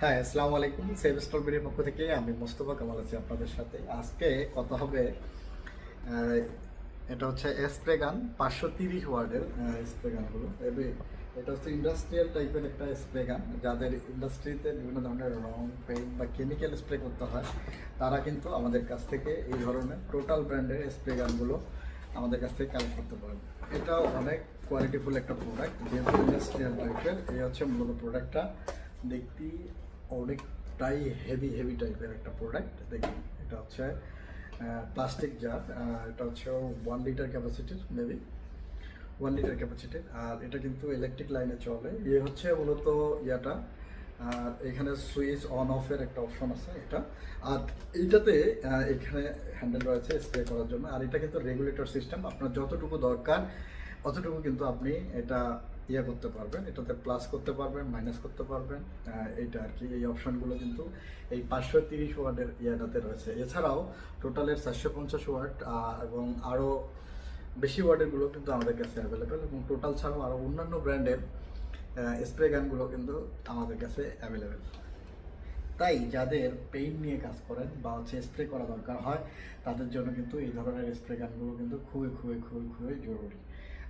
হ্যাঁ, আসসালামু আলাইকুম। সেভ স্ট্রবেরির পক্ষ থেকে আমি মোস্তফা কামাল আছি আপনাদের সাথে। আজকে কথা হবে, আহ, এটা হচ্ছে স্প্রে গান 530 ওয়ার্ডের স্প্রে গানগুলো। এটা হচ্ছে ইন্ডাস্ট্রিয়াল টাইপের একটা স্প্রে গান। যাদের ইন্ডাস্ট্রিতে বিভিন্ন ধরনের রং, পেইন্ট বা কেমিক্যাল স্প্রে করতে হয়, তারা কিন্তু আমাদের কাছ থেকে এই ধরনের টোটাল ব্র্যান্ডের স্প্রে গানগুলো আমাদের কাছ থেকে কালেক্ট করতে পারেন। এটা অনেক কোয়ালিটিফুল একটা প্রোডাক্ট, যেহেতু ইন্ডাস্ট্রিয়াল টাইপের। এই হচ্ছে মূলত প্রোডাক্টটা। দেখতেই অনেকটাই হেভি হেভি টাইপের একটা প্রোডাক্ট। দেখুন, এটা হচ্ছে প্লাস্টিক জার। এটা হচ্ছে 1 লিটার ক্যাপাসিটির, মেবি 1 লিটার ক্যাপাসিটির। আর এটা কিন্তু ইলেকট্রিক লাইনে চলে। হচ্ছে মূলত ইয়াটা। আর এখানে সুইচ অন অফের একটা অপশন আছে এটা। আর এইটাতে এখানে হ্যান্ডেল রয়েছে স্প্রে করার জন্য। আর এটা কিন্তু রেগুলেটর সিস্টেম। আপনার যতটুকু দরকার অতটুকু কিন্তু আপনি এটা করতে পারবেন। এটাতে প্লাস করতে পারবেন, মাইনাস করতে পারবেন। এইটা আর কি, এই অপশনগুলো কিন্তু এই 530 ওয়াটের ইয়াটাতে রয়েছে। এছাড়াও টোটালের 450 ওয়াট এবং আরও বেশি ওয়াটেরগুলো কিন্তু আমাদের কাছে অ্যাভেলেবেল, এবং টোটাল ছাড়াও আরও অন্যান্য ব্র্যান্ডের স্প্রে গানগুলো কিন্তু আমাদের কাছে অ্যাভেলেবেল। তাই যাদের পেইন্ট নিয়ে কাজ করেন বা স্প্রে করা দরকার হয়, তাদের জন্য কিন্তু এই ধরনের স্প্রে গানগুলো কিন্তু খুবই খুবই খুবই খুবই জরুরি।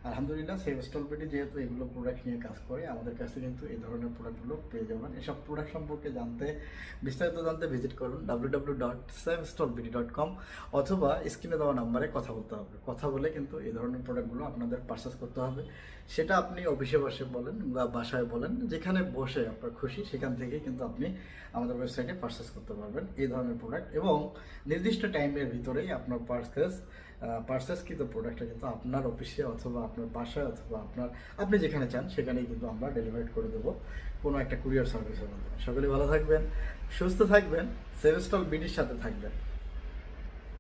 আলহামদুলিল্লাহ, সেভ স্টলপেটি যেহেতু এগুলো প্রোডাক্ট নিয়ে কাজ করে, আমাদের কাছে কিন্তু এই ধরনের প্রোডাক্টগুলো পেয়ে যাবেন। এসব প্রোডাক্ট সম্পর্কে বিস্তারিত জানতে ভিজিট করুন www.savestolpity.com, অথবা স্ক্রিনে দেওয়া নাম্বারে কথা বলতে হবে। কথা বলে কিন্তু এই ধরনের প্রোডাক্টগুলো আপনাদের পারচেস করতে হবে। সেটা আপনি অফিসে বসে বলেন বা বাসায় বলেন, যেখানে বসে আপনার খুশি সেখান থেকেই কিন্তু আপনি আমাদের ওয়েবসাইটে পারচেস করতে পারবেন এই ধরনের প্রোডাক্ট। এবং নির্দিষ্ট টাইমের ভিতরেই আপনার পারচেসকৃত প্রোডাক্টটা কিন্তু আপনার অফিসে অথবা আপনার বাসায় অথবা আপনি যেখানে চান সেখানেই কিন্তু আমরা ডেলিভারি করে দেবো, কোনো একটা কুরিয়ার সার্ভিসের মাধ্যমে। সকলে ভালো থাকবেন, সুস্থ থাকবেন, সেভ স্টল বিডির সাথে থাকবেন।